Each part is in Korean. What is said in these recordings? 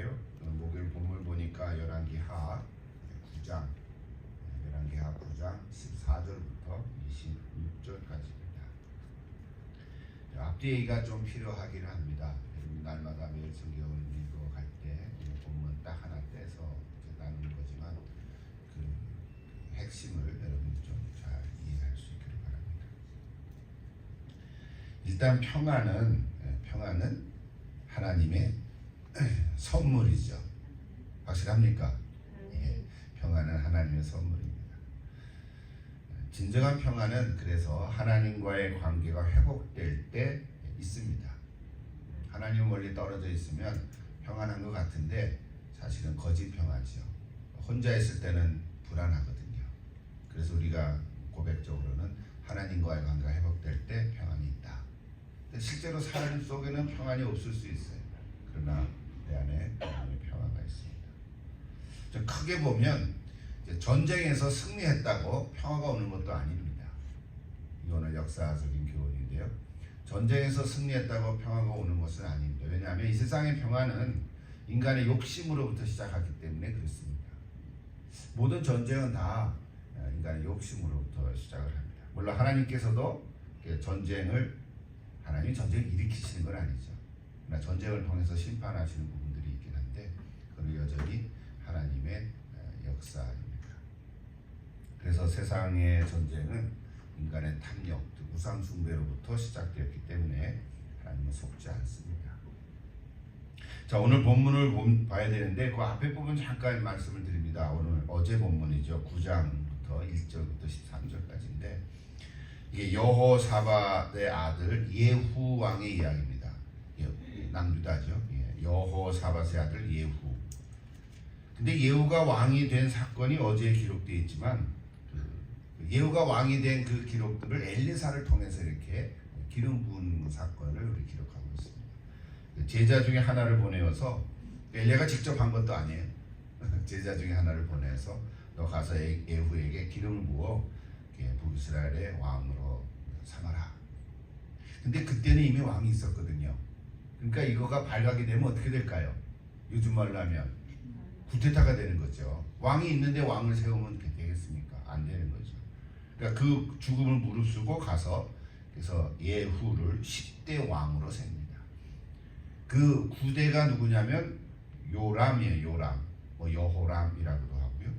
있는데요. 목요일 본문 보니까 열왕기하 9장 14절부터 26절까지입니다. 앞뒤 얘기가 좀 필요하기는 합니다. 여러분 날마다 매일 성경을 읽어갈 때 본문 딱 하나 떼서 나누는 거지만 그 핵심을 여러분이 좀 잘 이해할 수 있기를 바랍니다. 일단 평안은 하나님의 선물이죠. 확실합니까? 예, 평안은 하나님의 선물입니다. 진정한 평안은 그래서 하나님과의 관계가 회복될 때 있습니다. 하나님 멀리 떨어져 있으면 평안한 것 같은데 사실은 거짓 평안이죠. 혼자 있을 때는 불안하거든요. 그래서 우리가 고백적으로는 하나님과의 관계가 회복될 때 평안이 있다. 실제로 사람 속에는 평안이 없을 수 있어요. 그러나 내 안에 하나님의 평안가 있습니다. 크게 보면 전쟁에서 승리했다고 평화가 오는 것도 아닙니다. 이거는 역사적인 교훈인데요. 전쟁에서 승리했다고 평화가 오는 것은 아닙니다. 왜냐하면 이 세상의 평화는 인간의 욕심으로부터 시작하기 때문에 그렇습니다. 모든 전쟁은 다 인간의 욕심으로부터 시작을 합니다. 물론 하나님께서도 하나님이 전쟁을 일으키시는 건 아니죠. 그러나 전쟁을 통해서 심판하시는 부분들이 있긴 한데 그건 여전히 하나님의 역사입니다. 그래서 세상의 전쟁은 인간의 탐욕, 우상 숭배로부터 시작되었기 때문에 하나님은 속지 않습니다. 자, 오늘 본문을 봐야 되는데 그 앞에 부분 잠깐 말씀을 드립니다. 오늘 어제 본문이죠. 9장부터 1절부터 13절까지인데 이게 여호사밧의 아들 예후 왕의 이야기입니다. 남유다죠. 여호사밧의 아들 예후. 근데 예후가 왕이 된 사건이 어제 기록되어 있지만 예후가 왕이 된 그 기록들을 엘리사를 통해서 이렇게 기름 부은 사건을 우리 기록하고 있습니다. 제자 중에 하나를 보내어서 엘리야가 직접 한 것도 아니에요. 제자 중에 하나를 보내서 너 가서 예후에게 기름을 부어 북이스라엘의 왕으로 삼아라. 근데 그때는 이미 왕이 있었거든요. 그러니까 이거가 발각이 되면 어떻게 될까요? 요즘 말로 하면 구테타가 되는 거죠. 왕이 있는데 왕을 세우면 되겠습니까? 안 되는 거죠. 그러니까 그 죽음을 무릅쓰고 가서 그래서 예후를 10대 왕으로 셉니다. 그 9대가 누구냐면 요람이에요. 요람. 여호람이라고도 하고요.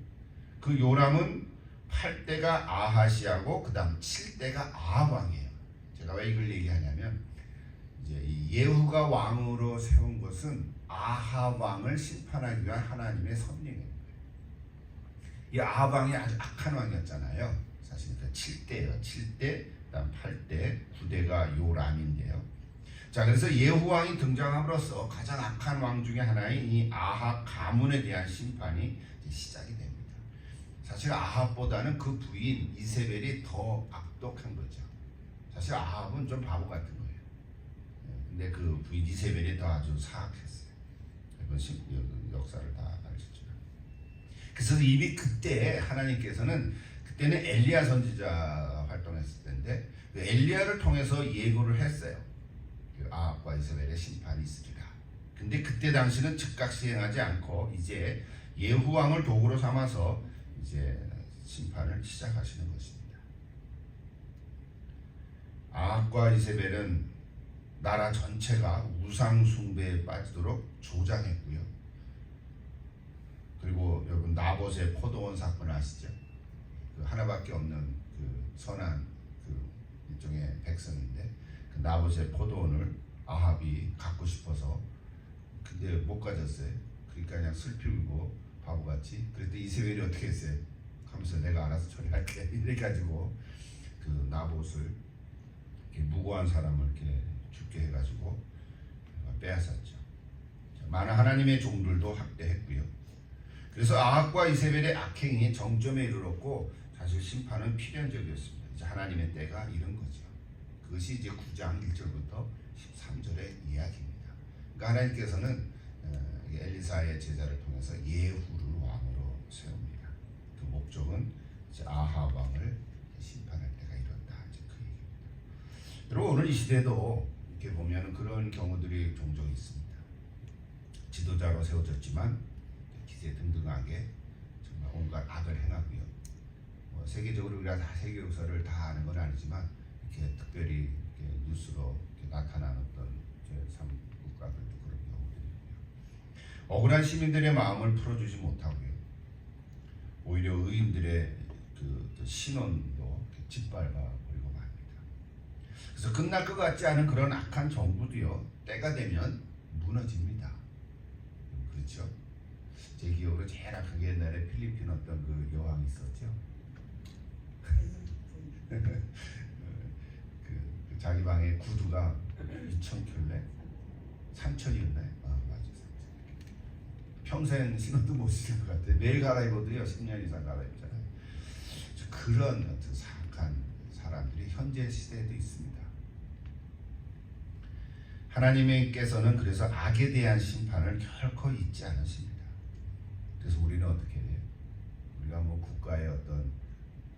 그 요람은 8대가 아하시아고 그 다음 7대가 아합 왕이에요. 제가 왜 이걸 얘기하냐면 이제 이 예후가 왕으로 세운 것은 아합 왕을 심판하기 위한 하나님의 섭리예요. 이 아합 왕이 아주 악한 왕이었잖아요. 사실 그 7대예요. 7대, 그다음 8대, 9대가 요람인데요. 자, 그래서 예후 왕이 등장함으로써 가장 악한 왕 중에 하나인 이 아합 가문에 대한 심판이 시작이 됩니다. 사실 아합보다는 그 부인 이세벨이 더 악독한 거죠. 사실 아합은 좀 바보 같은 거예요. 근데 그 부인 이세벨이 더 아주 사악했어요. 이건 역사를 다 가르치죠. 그래서 이미 그때 하나님께서는 그때는 엘리야 선지자 활동했을 때인데 그 엘리야를 통해서 예고를 했어요. 그 아합과 이세벨의 심판이 있으리라. 근데 그때 당시는 즉각 시행하지 않고 이제 예후 왕을 도구로 삼아서 이제 심판을 시작하시는 것입니다. 아합과 이세벨은 나라 전체가 우상 숭배에 빠지도록 조장했고요. 그리고 여러분 나봇의 포도원 사건 아시죠? 그 하나밖에 없는 그 선한 그 일종의 백성인데 그 나봇의 포도원을 아합이 갖고 싶어서 근데 못 가졌어요. 그러니까 그냥 슬피 울고 바보같이. 그랬더니 이세벨이 어떻게 했어요? 하면서 내가 알아서 처리할게 이래가지고 그 나봇을 이렇게 무고한 사람을 이렇게 죽게 해가지고 빼앗았죠. 많은 하나님의 종들도 학대했고요. 그래서 아합과 이세벨의 악행이 정점에 이르렀고 사실 심판은 필연적이었습니다. 이제 하나님의 때가 이른 거죠. 그것이 이제 9장 1절부터 13절의 이야기입니다. 그러니까 하나님께서는 엘리사의 제자를 통해서 예후를 왕으로 세웁니다. 그 목적은 이제 아합 왕을 심판할 때가 이뤘다. 이제 그 얘기입니다. 여러분 오늘 이 시대도 이렇게 보면 그런 경우들이 종종 있습니다. 지도자로 세워졌지만 기세등등하게 정말 온갖 악을 행하고요. 뭐 세계적으로 우리가 다 세계 역사를 다 아는 건 아니지만 이렇게 특별히 이렇게 뉴스로 이렇게 나타나는 어떤 제3 국가들도 그런 경우들이고요. 억울한 시민들의 마음을 풀어주지 못하고요. 오히려 의인들의 그 신원도 짓밟아 버리고 맙니다. 그래서 끝날 것 같지 않은 그런 악한 정부도요, 때가 되면 무너집니다. 그렇죠? 제 기억으로 제일 악하게 옛날에 필리핀 어떤 그 여왕이 있었죠. 그 자기 방에 구두가 2,000켤레, 3,000이었나요? 맞아, 3,000. 평생 신어도 못 신을 것 같아요. 매일 갈아입어도요, 10년 이상 갈아입잖아요. 그런 어떤 사악한 사람들이 현재 시대에도 있습니다. 하나님께서는 그래서 악에 대한 심판을 결코 잊지 않으십니다. 그래서 우리는 어떻게 해요? 우리가 뭐 국가의 어떤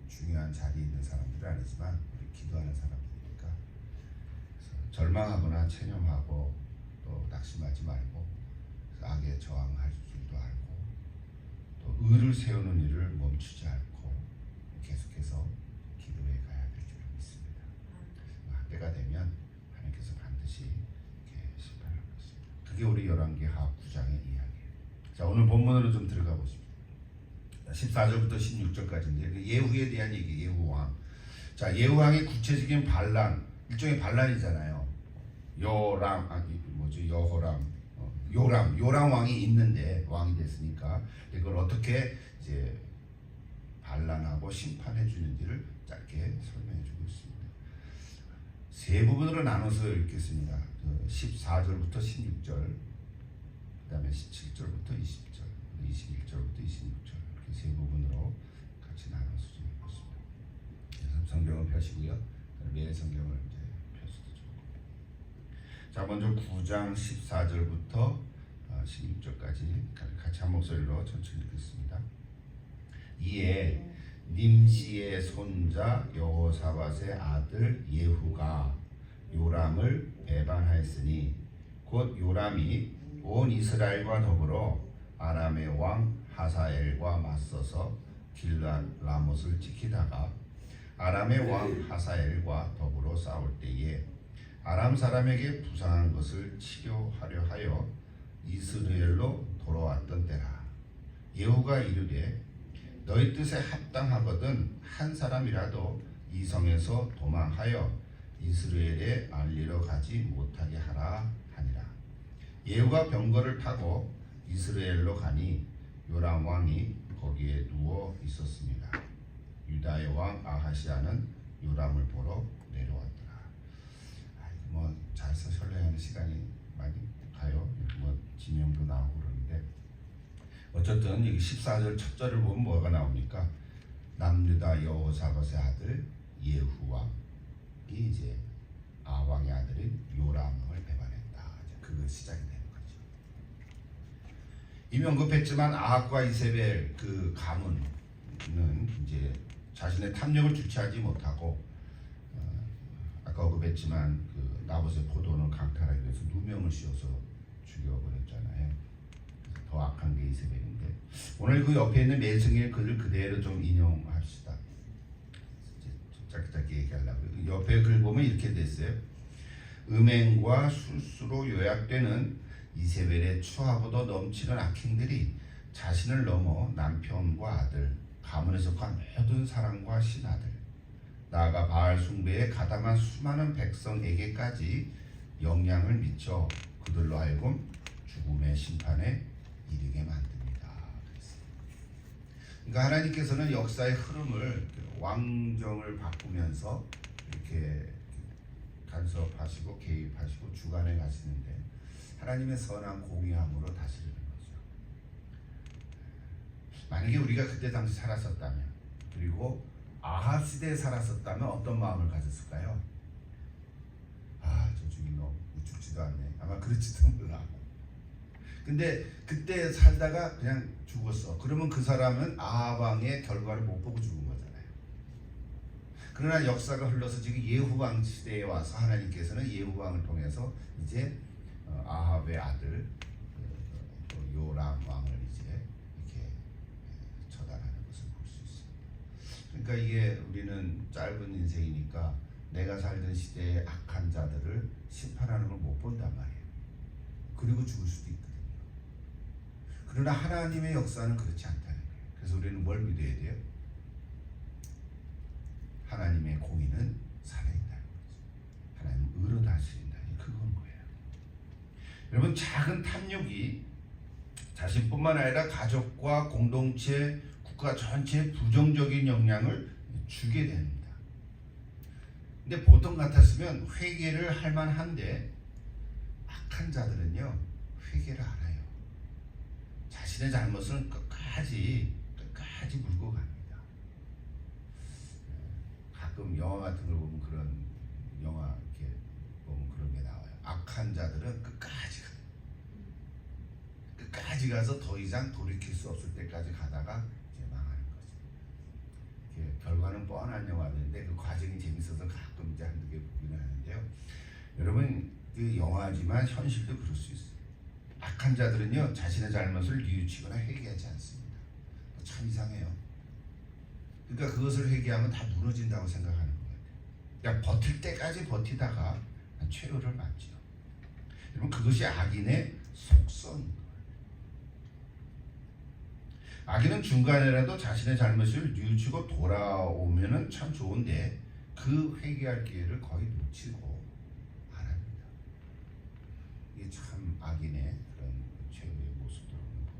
중요한 자리에 있는 사람들은 아니지만 우리 기도하는 사람들이니까 절망하거나 체념하고 또 낙심하지 말고 악에 저항할 줄도 알고 또 의를 세우는 일을 멈추지 않고 계속해서 기도해 가야 될 줄 믿습니다. 때가 되면 하나님께서 반드시 이렇게 심판할 것입니다. 그게 우리 열왕기하 9장의 이야기예요. 자, 오늘 본문으로 좀 들어가 보십시오. 14절부터 16절까지인데 예후에 대한 얘기, 예후왕. 자, 예후왕의 구체적인 반란, 일종의 반란이잖아요. 요람 왕이 있는데 왕이 됐으니까 이걸 어떻게 이제 반란하고 심판해 주는지를 짧게 설명해 주고 있습니다. 세 부분으로 나눠서 읽겠습니다. 14절부터 16절, 그 다음에 17절부터 20절, 21절부터 26절 이렇게 세 부분으로 같이 나눠서 좀 읽겠습니다. 그래서 성경을 펴시고요. 매 성경을 이제 펴서도 좋고. 자, 먼저 9장 14절부터 16절까지 같이 한 목소리로 천천히 읽겠습니다. 이에 님시의 손자 여호사밧의 아들 예후가 요람을 배반하였으니 곧 요람이 온 이스라엘과 더불어 아람의 왕 하사엘과 맞서서 길앗 라못을 지키다가 아람의 왕 하사엘과 더불어 싸울 때에 아람 사람에게 부상한 것을 치료하려 하여 이스라엘로 돌아왔던 때라. 예후가 이르되 너희 뜻에 합당하거든 한 사람이라도 이 성에서 도망하여 이스라엘에 알리러 가지 못하게 하라 하니라. 예후가 병거를 타고 이스라엘로 가니 요람 왕이 거기에 누워 있었습니다. 유다의 왕 아하시아는 요람을 보러 내려왔더라. 뭐 잘 설명하는 시간이 많이 가요. 뭐 지명도 나오고 그러는데 어쨌든 여기 14절 첫 절을 보면 뭐가 나옵니까? 남유다 여호사밧의 아들 예후 왕이 이제 아왕의 아들인 요람을 배반했다. 그거 시작이 되는 거죠. 이미 언급했지만 아합과 이세벨 그 가문은 이제 자신의 탐욕을 주체하지 못하고 아까 언급했지만 그 나봇의 포도원을 강탈하기 위해서 누명을 씌워서 죽여버렸잖아요. 더 악한 게 이세벨인데 오늘 그 옆에 있는 매성의 글을 그대로 좀 인용합시다. 짧게 얘기하려고요. 옆에 글 보면 이렇게 됐어요. 음행과 술수로 요약되는 이세벨의 추하고도 넘치는 악행들이 자신을 넘어 남편과 아들, 가문에 속한 모든 사람과 신하들, 나아가 바알 숭배에 가담한 수많은 백성에게까지 영향을 미쳐 그들로 하여금 죽음의 심판에 이르게 만듭니다. 그러니까 하나님께서는 역사의 흐름을 왕정을 바꾸면서 이렇게 간섭하시고 개입하시고 주관해 가시는데 하나님의 선한 공의함으로 다스리는 거죠. 만약에 우리가 그때 당시 살았었다면 그리고 아합 시대에 살았었다면 어떤 마음을 가졌을까요? 저 주인 너 죽지도 않네. 아마 그렇지도 몰라. 근데 그때 살다가 그냥 죽었어. 그러면 그 사람은 아합 왕의 결과를 못 보고 죽은 거잖아요. 그러나 역사가 흘러서 지금 예후 왕 시대에 와서 하나님께서는 예후 왕을 통해서 이제 아합의 아들 그러니까 이게 우리는 짧은 인생이니까 내가 살던 시대의 악한 자들을 심판하는 걸 못 본단 말이에요. 그리고 죽을 수도 있거든요. 그러나 하나님의 역사는 그렇지 않다는 거예요. 그래서 우리는 뭘 믿어야 돼요? 하나님의 공의는 살아있다는 거죠. 하나님은 의로 다스린다. 그건 거예요. 여러분, 작은 탐욕이 자신뿐만 아니라 가족과 공동체, 국가 전체에 부정적인 영향을 주게 됩니다. 근데 보통 같았으면 회개를 할 만한데 악한 자들은요, 회개를 안 해요. 자신의 잘못은 끝까지 물고 갑니다. 가끔 영화 같은 걸 보면 그런 영화 이렇게 보면 그런 게 나와요. 악한 자들은 끝까지 가요. 끝까지 가서 더 이상 돌이킬 수 없을 때까지 가다가 이제 망하는 거죠. 결과는 뻔한 영화인데 그 과정이 재밌어서 가끔 이제 한두 개 보기는 하는데요. 여러분, 그 영화지만 현실도 그럴 수 있어요. 악한 자들은요, 자신의 잘못을 뉘우치거나 회개하지 않습니다. 참 이상해요. 그러니까 그것을 회개하면 다 무너진다고 생각하는 거예요. 그러니까 버틸 때까지 버티다가 최후를 맞죠. 여러분, 그것이 악인의 속성인 거예요. 악인은 중간에라도 자신의 잘못을 뉘우치고 돌아오면은 참 좋은데 그 회개할 기회를 거의 놓치고 안 합니다. 이게 참 악인의 그런 최후의 모습들을 봅니다.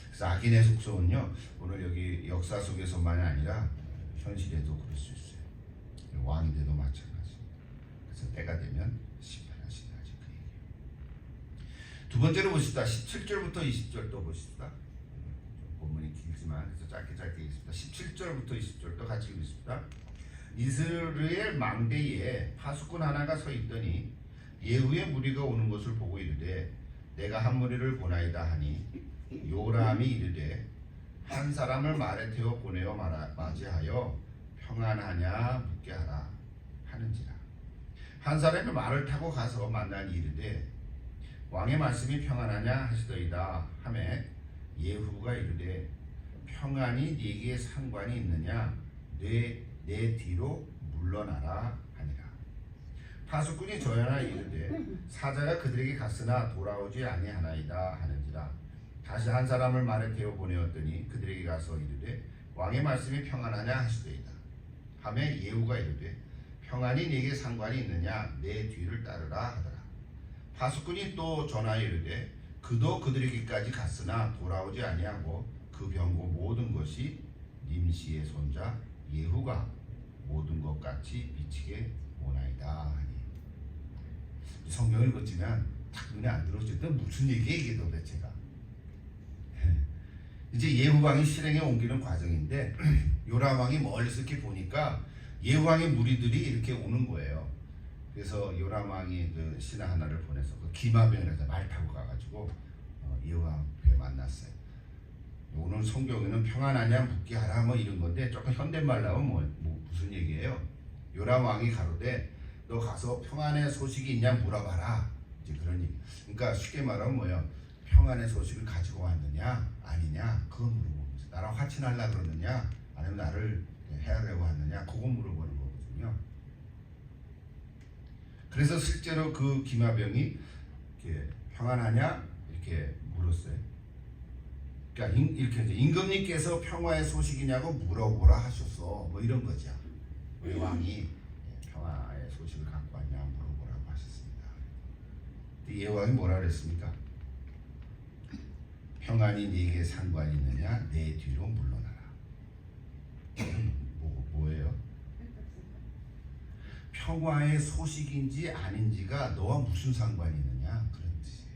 그래서 악인의 속성은요, 오늘 여기 역사 속에서만이 아니라 현실에도 그럴 수 있어요. 왕이 돼도 마찬가지입니다. 그래서 때가 되면 심판하신다. 그 얘기예요. 두 번째로 보십시다. 17절부터 20절 또 보십시다. 본문이 길지만 그래서 짧게 읽습니다. 17절부터 20절 또 같이 읽습니다. 이스라엘 망대에 파수꾼 하나가 서 있더니 예후의 무리가 오는 것을 보고 이르되 내가 한 무리를 보나이다 하니 요람이 이르되 한 사람을 말에 태워 보내어 맞이하여 평안하냐 묻게 하라 하는지라. 한 사람이 말을 타고 가서 만나니 이르되 왕의 말씀이 평안하냐 하시더이다 하매 예후가 이르되 평안이 네게 상관이 있느냐 내 뒤로 물러나라 하니라. 파수꾼이 저야나 이르되 사자가 그들에게 갔으나 돌아오지 아니하나이다 하는지라. 다시 한 사람을 말에 태워 보내었더니 그들에게 가서 이르되 왕의 말씀이 평안하냐 하시더이다 하매 예후가 이르되 평안이 네게 상관이 있느냐 내 뒤를 따르라 하더라. 파수꾼이 또 전하여 이르되 그도 그들에게까지 갔으나 돌아오지 아니하고 그 병고 모든 것이 님시의 손자 예후가 모든 것 같이 비치게 오나이다 하니. 성경을 읽었지만 딱 눈에 안 들어오죠. 무슨 얘기예요 이게 도대체가. 이제 예후왕이 실행에 옮기는 과정인데 요람왕이 멀리서 이렇게 보니까 예후왕의 무리들이 이렇게 오는 거예요. 그래서 요람왕이 그 신하 하나를 보내서 그 기마병이라서 말 타고 가가지고 예후왕 앞에 만났어요. 오늘 성경에는 평안하냐 묻게 하라 뭐 이런 건데 조금 현대말 나오면 뭐 무슨 얘기예요? 요람왕이 가로되 너 가서 평안의 소식이 있냐 물어봐라. 이제 그런 얘기. 그러니까 쉽게 말하면 뭐예요? 평안의 소식을 가지고 왔느냐 아니냐 그거 물어보는 거죠. 나랑 화친하려 그러느냐 아니면 나를 해하려고 하느냐 그거 물어보는 거거든요. 그래서 실제로 그 기마병이 이렇게 평안하냐 이렇게 물었어요. 그러니까 이렇게 이제 임금님께서 평화의 소식이냐고 물어보라 하셨어. 뭐 이런 거죠. 우리 왕이 평화의 소식을 갖고 왔냐 물어보라고 하셨습니다. 예왕이 뭐라 그랬습니까? 평안이 네게 상관이 있느냐 내 뒤로 물러나라. 뭐예요? 평화의 소식인지 아닌지가 너와 무슨 상관이 있느냐 그런 뜻이에요.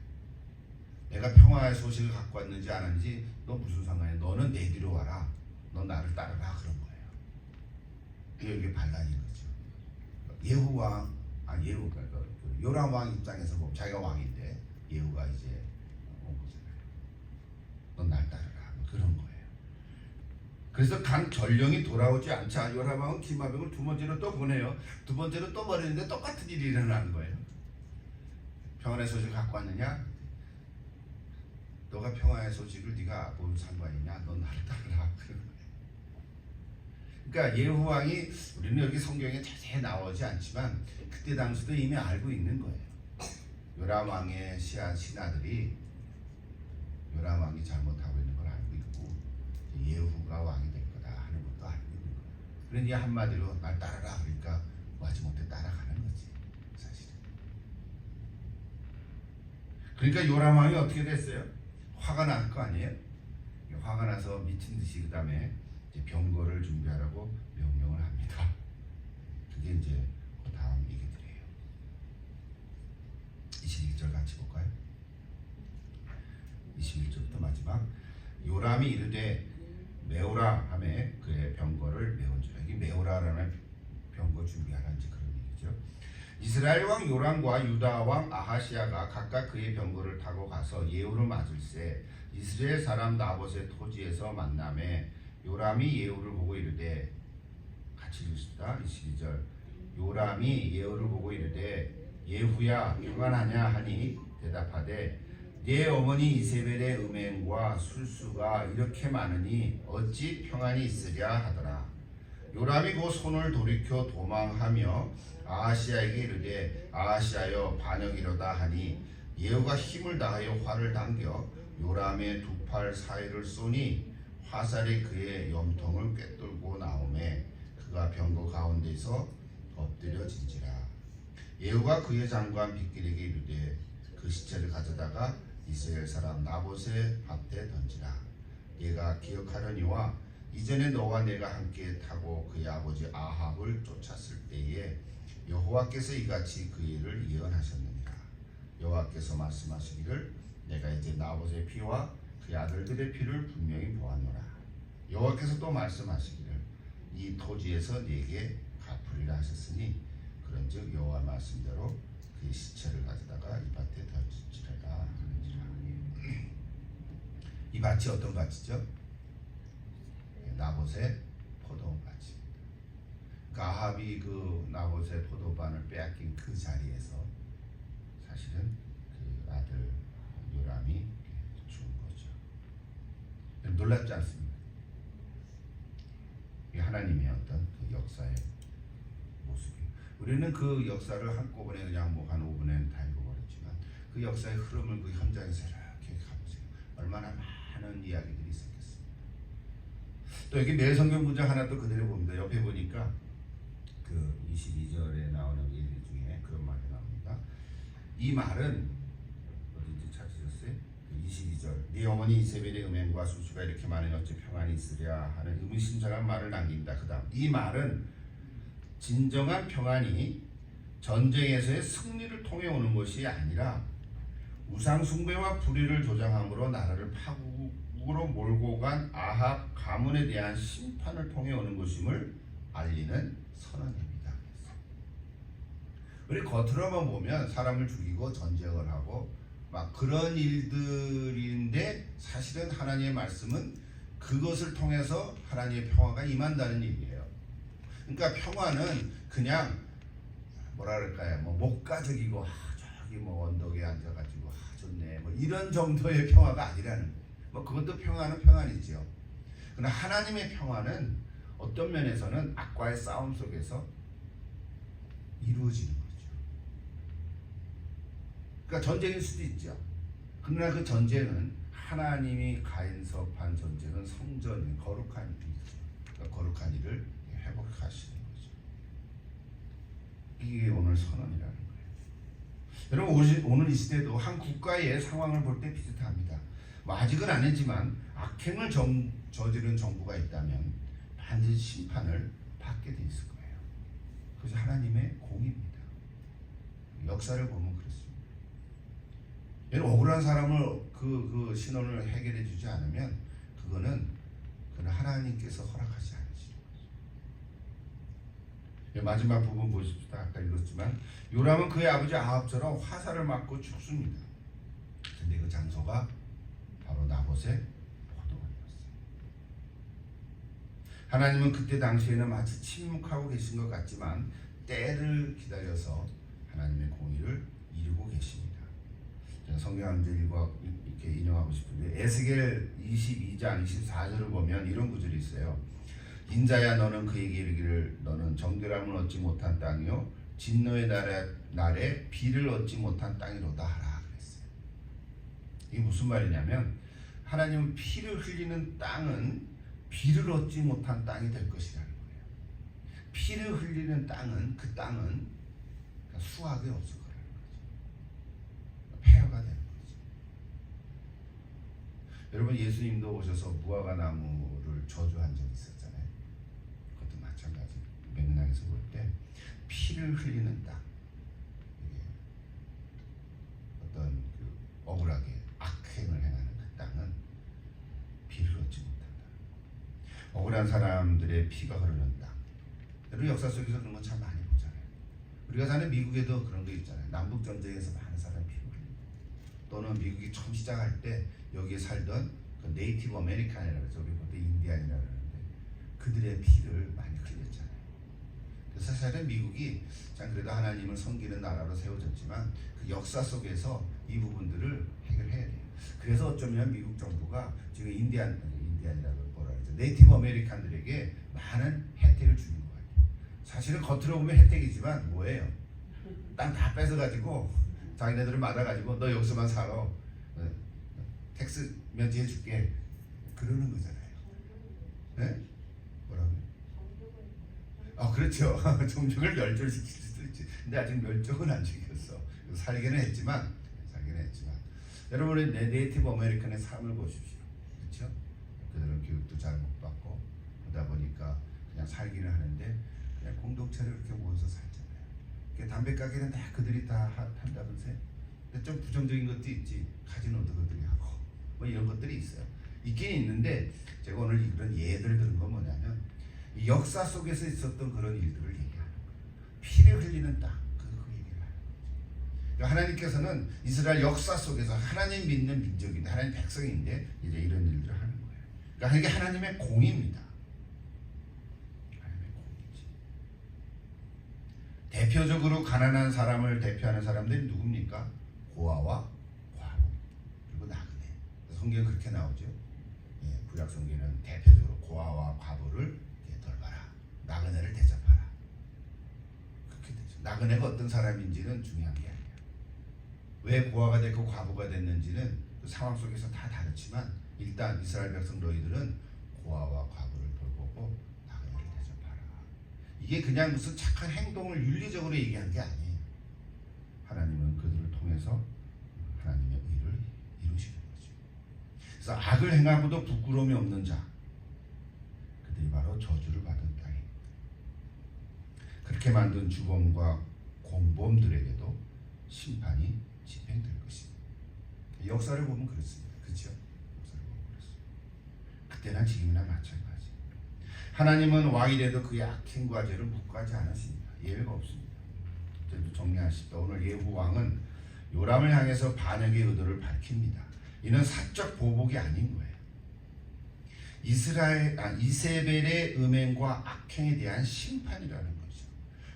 내가 평화의 소식을 갖고 왔는지 안 왔는지 너 무슨 상관이야. 너는 내 뒤로 와라. 너 나를 따르라 그런 거예요. 이게 반란인 거죠. 예후왕 예후가 그 요람왕 입장에서 보면 자기가 왕인데 예후가 이제 온 거잖아요. 넌 날 따르라 그런 거예요. 그래서 간 전령이 돌아오지 않자 요람왕은 기마병을 두 번째로 또 보내요. 두 번째로 또 버리는데 똑같은 일이 일어나는 거예요. 평안의 소식을 갖고 왔느냐? 너가 평화의 소식을 네가 뭔 상관이냐? 넌 나를 따르라 그런 거예요. 그러니까 예후 왕이 우리는 여기 성경에 자세히 나오지 않지만 그때 당시도 이미 알고 있는 거예요. 요람 왕의 신하들이 요람 왕이 잘못하고 있는 걸 알고 있고 예후가 왕이 될 거다 하는 것도 알고 있는 거예요. 그러니 한마디로 날 따라라 그러니까 마지못해 따라가는 거지 사실은. 그러니까 요람 왕이 어떻게 됐어요? 화가 날 거 아니에요? 화가 나서 미친 듯이 그 다음에 병거를 준비하라고 명령을 합니다. 그게 이제 그 다음 얘기들이에요. 22절 같이 볼까요? 21절부터 마지막. 요람이 이르되 메오라 하매 그의 병거를 메운지라. 이게 메오라라는 병거 준비하라는 그런 얘기죠. 이스라엘 왕 요람과 유다 왕 아하시아가 각각 그의 병거를 타고 가서 예후를 맞을새 이스라엘 사람 나봇의 토지에서 만남에 요람이 예후를 보고 이르되 같이 읽읍시다. 22절. 요람이 예후를 보고 이르되 예후야 평안하냐 하니 대답하되 네 어머니 이세벨의 음행과 술수가 이렇게 많으니 어찌 평안이 있으랴 하더라. 요람이 그 손을 돌이켜 도망하며 아하시아에게 이르되 아하시아여 반역이로다 하니 예후가 힘을 다하여 활을 당겨 요람의 두 팔 사이를 쏘니 화살이 그의 염통을 꿰뚫고 나오매 그가 병거 가운데서 엎드려진지라. 예후가 그의 장관 빗길에게 이르되 그 시체를 가져다가 이스라엘 사람 나봇의 밭에 던지라. 얘가 기억하려니와 이전에 너와 내가 함께 타고 그의 아버지 아합을 쫓았을 때에 여호와께서 이같이 그 일을 예언하셨느니라. 여호와께서 말씀하시기를 내가 이제 나봇의 피와 그의 아들들의 피를 분명히 보았노라. 여호와께서 또 말씀하시기를 이 토지에서 네게 갚으리라 하셨으니 그런즉 여호와 말씀대로 그의 시체를 가져다가 이 밭에 던지리라 하는지라. 이 밭이 어떤 밭이죠? 나봇의 포도밭입니다. 아합이 그 나봇의 포도밭을 빼앗긴 그 자리에서 사실은 그 아들 요람이 죽은 거죠. 놀랍지 않습니까? 이 하나님의 어떤 그 역사의 모습이. 우리는 그 역사를 한꺼번에 그냥 뭐 한 5분에 다 읽어버렸지만 그 역사의 흐름을 그 현장에서 이렇게 가보세요. 얼마나 많은 이야기들이 있었겠습니까? 또 여기 매 성경 문장 하나 또 그대로 봅니다. 옆에 보니까 그 22절에 나오는 얘기 중에 그런 말이 나옵니다. 이 말은 어딘지 찾으셨어요? 22절. 네 어머니 이세벨의 음행과 술수가 이렇게 많으니 어찌 평안이 있으랴 하는 의미심장한 말을 남깁니다. 그 다음 이 말은 진정한 평안이 전쟁에서의 승리를 통해 오는 것이 아니라 우상 숭배와 불의를 조장함으로 나라를 파국으로 몰고 간 아합 가문에 대한 심판을 통해 오는 것임을 알리는 선언입니다. 우리 겉으로만 보면 사람을 죽이고 전쟁을 하고 막 그런 일들인데 사실은 하나님의 말씀은 그것을 통해서 하나님의 평화가 임한다는 얘기예요. 그러니까 평화는 그냥 뭐라 그럴까요? 뭐 목가적이고 저기 뭐 언덕에 앉아가지고 좋네 뭐 이런 정도의 평화가 아니라는 거예요. 뭐 그것도 평화는 평안이지요. 그러나 하나님의 평화는 어떤 면에서는 악과의 싸움 속에서 이루어지는 거죠. 그러니까 전쟁일 수도 있죠. 그러나 그 전쟁은 하나님이 가인섭한 전쟁은 성전 거룩한 일이죠. 그러니까 거룩한 일을 회복하시는 거죠. 이게 오늘 선언이라는 거예요. 여러분 오늘 이 시대도 한 국가의 상황을 볼 때 비슷합니다. 뭐 아직은 아니지만 악행을 저지른 정부가 있다면 반드시 심판을 받게 돼 있을 거예요. 그것이 하나님의 공입니다. 역사를 보면 그렇습니다. 여러분 억울한 사람을 그 신원을 해결해 주지 않으면 그거는 하나님께서 허락하지 않으시는 거죠. 마지막 부분 보십시다. 아까 읽었지만 요람은 그의 아버지 아합처럼 화살을 맞고 죽습니다. 근데 그 장소가 바로 나봇의 포도원이었어요. 하나님은 그때 당시에는 마치 침묵하고 계신 것 같지만 때를 기다려서 하나님의 공의를 이루고 계십니다. 제가 성경 한 절 이렇게 인용하고 싶은데 에스겔 22장 24절을 보면 이런 구절이 있어요. 인자야 너는 그에게 이르기를 너는 정결함을 얻지 못한 땅이요 진노의 날에 비를 얻지 못한 땅이로다 하라 그랬어요. 이게 무슨 말이냐면 하나님은 피를 흘리는 땅은 비를 얻지 못한 땅이 될 것이라는 거예요. 피를 흘리는 땅은 그 땅은 수확이 없을 거라는 거죠. 폐허가 되는 거죠. 여러분 예수님도 오셔서 무화과 나무를 저주한 적이 있었잖아요. 그것도 마찬가지. 맥락에서 볼 때 피를 흘리는 땅, 이게 어떤 그 억울하게 악행을 행하는 그 땅은 비를 얻지 못한다. 억울한 사람들의 피가 흐르는 땅. 여러분 역사 속에서 그런 거 참 많이 보잖아요. 우리가 사는 미국에도 그런 거 있잖아요. 남북 전쟁에서 많은 사람이 피를 흘리고, 또는 미국이 처음 시작할 때 여기에 살던 그 네이티브 아메리칸이라고 해서 우리 보통 인디안이라고 하는데 그들의 피를 많이 흘렸잖아요. 그래서 사실은 미국이 참 그래도 하나님을 섬기는 나라로 세워졌지만 그 역사 속에서 이 부분들을 해결해야 돼요. 그래서 어쩌면 미국 정부가 지금 인디안이라고 뭐라 그러죠? 네이티브 아메리칸들에게 많은 혜택을 주는 것 같아요. 사실은 겉으로 보면 혜택이지만 뭐예요? 땅 다 뺏어가지고 자기네들을 맞아가지고 너 여기서만 살아. 텍스 면제해줄게. 그러는 거잖아요. 네? 뭐라고요? 그렇죠. 종족을 멸절시킬 수도 있지. 근데 아직 멸종은 안 시켰어. 살기는 했지만 여러분의 네이티브 아메리칸의 삶을 보십시오. 그렇죠? 그들은 교육도 잘 못 받고 그러다 보니까 그냥 살기는 하는데 그냥 공동체를 이렇게 모여서 살잖아요. 담배 가게는 다 그들이 다 한다면서요? 근데 좀 부정적인 것도 있지. 카지노도 그들이 하고 뭐 이런 것들이 있어요. 있긴 있는데 제가 오늘 이런 예들 들은 건 뭐냐면 이 역사 속에서 있었던 그런 일들을 얘기하는 거예요. 피를 흘리는 땅, 그 얘기를 하는 거죠. 그러니까 하나님께서는 이스라엘 역사 속에서 하나님 믿는 민족인데 하나님 백성인데 이제 이런 일들을 하는 거예요. 그러니까 이게 하나님의 공입니다. 하나님의 공이지. 대표적으로 가난한 사람을 대표하는 사람들이 누굽니까? 고아와 과부 그리고 나그네. 성경에 그렇게 나오죠. 예, 구약 성경에는 대표적으로 고아와 과부를 돌봐라, 나그네를 대접하라. 그렇게 되죠. 나그네가 어떤 사람인지는 중요한 게 아니에요. 왜 고아가 됐고 과부가 됐는지는 그 상황 속에서 다 다르지만 일단 이스라엘 백성 너희들은 고아와 과부를 돌보고 나그네를 대접하라. 이게 그냥 무슨 착한 행동을 윤리적으로 얘기한 게 아니에요. 하나님은 그들을 통해서 하나님의 의를 이루시는 거죠. 그래서 악을 행하고도 부끄러움이 없는 자, 그들이 바로 저주를 받은 땅입니다. 그렇게 만든 주범과 공범들에게도 심판이 집행될 것입니다. 역사를 보면 그렇습니다. 그렇죠? 역사를 보면 그렇습니다. 그때나 지금이나 마찬가지. 하나님은 왕이라도 그의 악행과 죄를 묵과하지 않으십니다. 예외가 없습니다. 정리하십시다. 오늘 예후 왕은 요람을 향해서 반역의 의도를 밝힙니다. 이는 사적 보복이 아닌 거예요. 이세벨의 음행과 악행에 대한 심판이라는 거죠.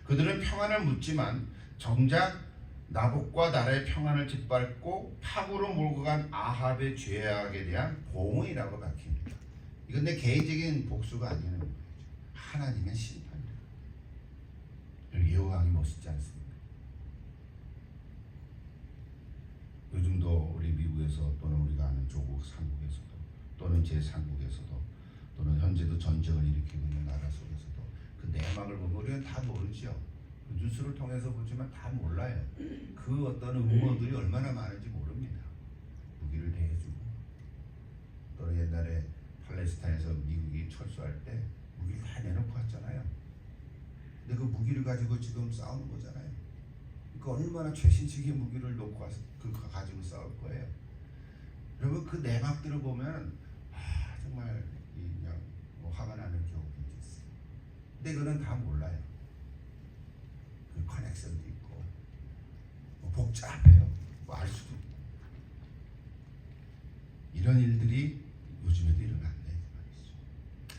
그들은 평안을 묻지만 정작 나봇과 나라의 평안을 짓밟고 파국으로 몰고 간 아합의 죄악에 대한 보응이라고 밝힙니다. 이건 내 개인적인 복수가 아니라는 거죠. 하나님의 심판이다. 예후 왕이 멋있지 않습니까? 요즘도 우리 미국에서 또는 우리가 아는 조국 삼국에서도 또는 제3국에서도 또는 현재도 전쟁을 일으키고 있는 나라 속에서도 그 내막을 보면 우리는 다 모르죠. 그 뉴스를 통해서 보지만 다 몰라요. 그 어떤 음모들이 얼마나 많은지 모릅니다. 무기를 대해주고 또는 옛날에 팔레스타인에서 미국이 철수할 때 무기를 다 내놓고 왔잖아요. 근데 그 무기를 가지고 지금 싸우는 거잖아요. 그 얼마나 최신식의 무기를 놓고 와서 그거 가지고 싸울 거예요. 여러분 그 내막들을 보면 정말 그냥 화가 나는 경우도 있어요. 근데 그거는 다 몰라요. 그 커넥션도 있고 복잡해요. 알 수도 없고 이런 일들이 요즘에도 일어난다 말이죠.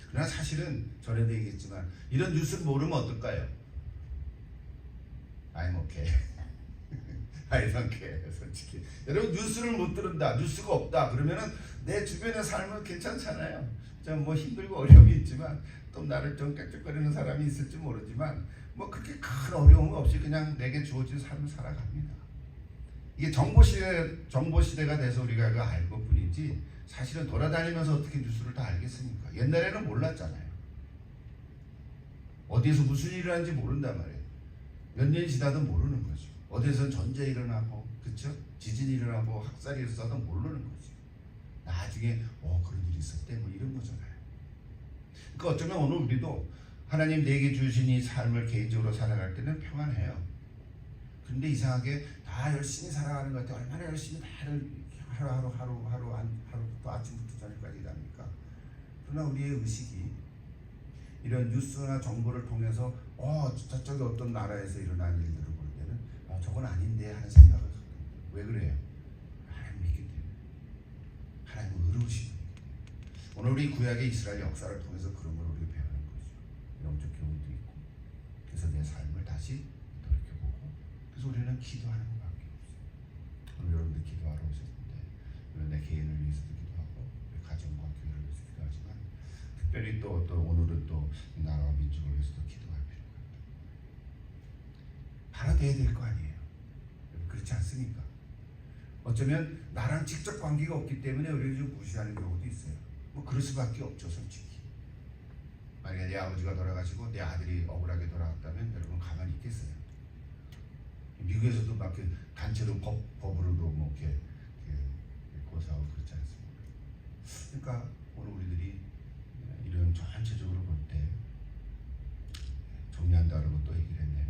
그러나 사실은 전에도 얘기했지만 이런 뉴스를 모르면 어떨까요? I'm okay. I don't care. 솔직히 여러분 뉴스를 못 들은다, 뉴스가 없다 그러면은 내 주변의 삶은 괜찮잖아요. 좀 뭐 힘들고 어려움이 있지만 또 나를 좀 깍깍거리는 사람이 있을지 모르지만 뭐 그렇게 큰 어려움 없이 그냥 내게 주어진 삶을 살아갑니다. 이게 정보시대가 돼서 우리가 이거 알 것뿐이지 사실은 돌아다니면서 어떻게 뉴스를 다 알겠습니까? 옛날에는 몰랐잖아요. 어디에서 무슨 일이 일어나는지 모른단 말이에요. 몇 년이 지나도 모르는 거죠. 어디에선 전쟁이 일어나고, 그쵸? 지진이 일어나고, 학살이 일어나도 모르는 거죠. 나중에, 그런 일이 있었대, 뭐 이런 거잖아요. 그러니까 어쩌면 오늘 우리도 하나님 내게 주신 이 삶을 개인적으로 살아갈 때는 평안해요. 근데 이상하게 다 열심히 살아가는 것 같아요. 얼마나 열심히 다들 하루부터 아침부터 저녁까지 일합니까? 그러나 우리의 의식이 이런 뉴스나 정보를 통해서 저쪽에 어떤 나라에서 일어난 일들을 볼 때는 저건 아닌데 하는 생각을 합니다. 왜 그래요? 하나님 믿기 때문에. 하나님은 의로우신 분이기 때문에. 오늘 우리 구약의 이스라엘 역사를 통해서 그런 걸 우리가 배우는 거죠. 영적 교훈도 있고. 그래서 내 삶을 다시 돌이켜보고 그래서 우리는 기도하는 것밖에 없어요. 오늘 여러분들 기도하러 오셨는데 오늘 내 개인을 위해서도 기도하고 우리 가정과 교회를 위해서 기도하지만 특별히 또 오늘은 또 나라와 민족을 위해서도 기도할 필요가 있다. 바로 돼야 될 거 아니에요. 그렇지 않습니까? 어쩌면 나랑 직접 관계가 없기 때문에 우리를 좀 무시하는 경우도 있어요. 뭐 그럴 수밖에 없죠, 솔직히. 만약에 내 아버지가 돌아가시고 내 아들이 억울하게 돌아갔다면 여러분 가만히 있겠어요? 미국에서도 막 단체로 법으로도 뭐 이렇게 고소하고 그렇지 않습니까? 그러니까 오늘 우리들이 이런 전체적으로 볼 때 정리한다고 또 얘기를 했네요.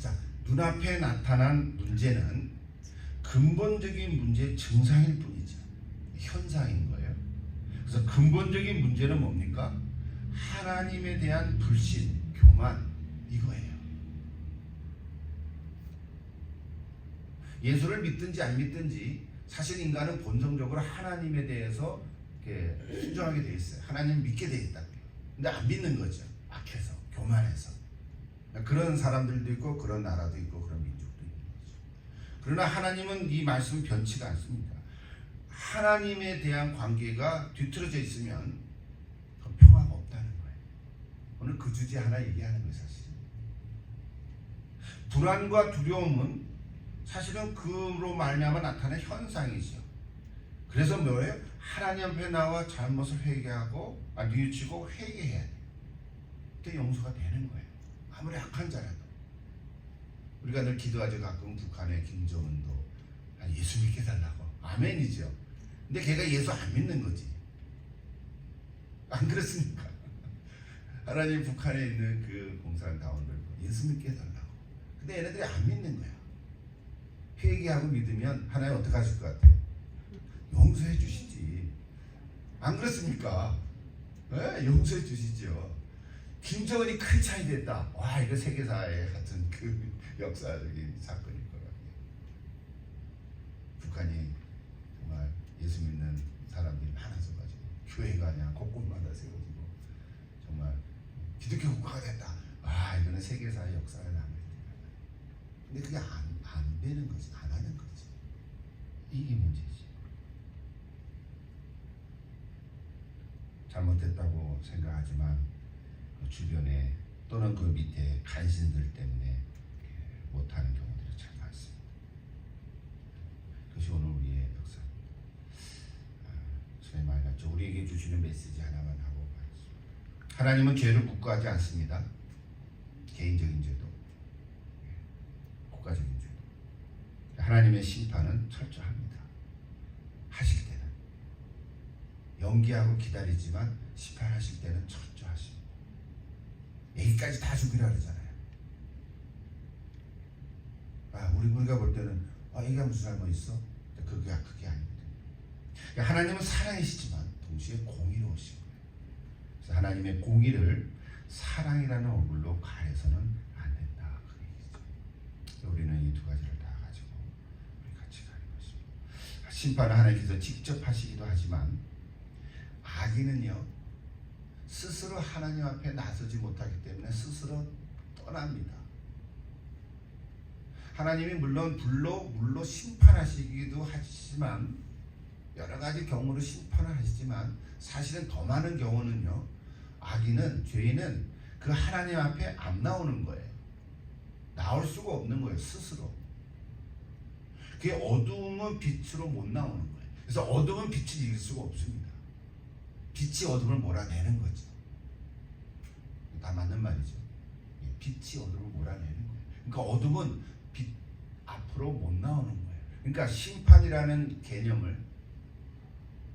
자, 눈앞에 나타난 문제는 근본적인 문제의 증상일 뿐이죠. 현상인 거예요. 그래서 근본적인 문제는 뭡니까? 하나님에 대한 불신, 교만 이거예요. 예수를 믿든지 안 믿든지 사실 인간은 본성적으로 하나님에 대해서 순종하게 돼 있어요. 하나님 믿게 돼 있다고요. 근데 안 믿는 거죠. 악해서, 교만해서. 그런 사람들도 있고 그런 나라도 있고 그런 민족도 있는 거죠. 그러나 하나님은 이 말씀 변치가 않습니다. 하나님에 대한 관계가 뒤틀어져 있으면 평화가 없다는 거예요. 오늘 그 주제 하나 얘기하는 거예요. 사실은 불안과 두려움은 사실은 그로 말미암아 나타나는 현상이죠. 그래서 뭐예요? 하나님 앞에 나와 잘못을 회개하고 뉘우치고 회개해야 돼요. 그때 용서가 되는 거예요. 아무리 악한 자라도. 우리가 늘 기도하죠. 가끔 북한의 김정은도 예수 믿게 달라고. 아멘이죠. 근데 걔가 예수 안 믿는 거지. 안 그렇습니까? 하나님 북한에 있는 그 공산당원들 예수 믿게 해달라고. 근데 얘네들이 안 믿는 거야. 회개하고 믿으면 하나님 어떻게 하실 것 같아요? 용서해 주시지. 안 그렇습니까? 네, 용서해 주시죠. 김정은이 큰 차이 됐다. 와, 이거 세계사의 같은 그 역사적인 사건일 거라고요. 북한이 정말 예수 믿는 사람들이 많아져가지고 교회가 아니라 곳곳마다 세워지고 정말 기독교 국가가 됐다. 아, 이거는 세계사의 역사가 남을 때다. 근데 그게 안 되는 거지. 안 하는 거지. 이게 문제지. 잘못했다고 생각하지만 그 주변에 또는 그 밑에 간신들 때문에 못하는 경우들이 참 많습니다. 그것이 오늘 우리의 역사입니다. 수고이 많이 갔죠. 우리에게 주시는 메시지 하나만 하고 가겠습니다. 하나님은 죄를 국가하지 않습니다. 개인적인 죄도 국가적인 죄도. 하나님의 심판은 철저합니다. 하실 때는 연기하고 기다리지만 심판하실 때는 철저하십니다. 여기까지 다 죽이라 그러잖아요. 우리가 볼 때는 얘가 무슨 잘못 있어? 그게 아닙니다. 하나님은 사랑이시지만 동시에 공의로우신 거예요. 그래서 하나님의 공의를 사랑이라는 얼굴로 가해서는 안 된다. 그 얘기죠. 우리는 이 두 가지를 다 가지고 우리 같이 가는 것입니다. 심판은 하나님께서 직접 하시기도 하지만 악인은요 스스로 하나님 앞에 나서지 못하기 때문에 스스로 떠납니다. 하나님이 물론 불로 물로 심판하시기도 하지만 여러 가지 경우로 심판을 하시지만 사실은 더 많은 경우는요. 악인은 죄인은 그 하나님 앞에 안 나오는 거예요. 나올 수가 없는 거예요. 스스로. 그게 어두움은 빛으로 못 나오는 거예요. 그래서 어둠은 빛을 이길 수가 없습니다. 빛이 어둠을 몰아내는 거죠. 다 맞는 말이죠. 빛이 어둠을 몰아내는 거예요. 그러니까 어둠은 빛 앞으로 못 나오는 거예요. 그러니까 심판이라는 개념을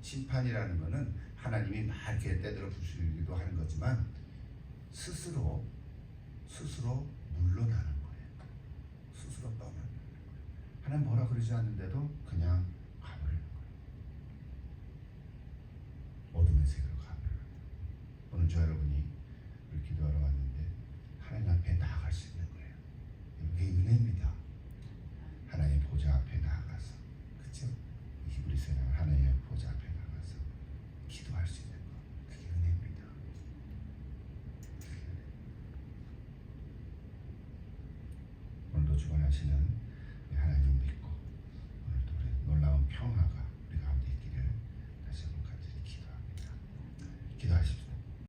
심판이라는 것은 하나님이 막 이렇게 때들어 부수기도 하는 거지만 스스로 물러나는 거예요. 스스로 떠나는 거예요. 하나님 뭐라 그러지 않는데도 그냥 가버리는 거예요. 어둠의 세계로 가버리는 거예요. 오늘 저 여러분이 우리 기도하러 왔는데 하나님 앞에 나아갈 수 있는 거예요. 이게 은혜입니다. 하나님의 보좌 앞에 나아가서, 그렇죠? 히브리서는 하나님의 보좌 앞에 나가서 기도할 수 있는 거, 그게 은혜입니다. 오늘도 주관하시는 하나님 믿고 오늘도 우리 놀라운 평화가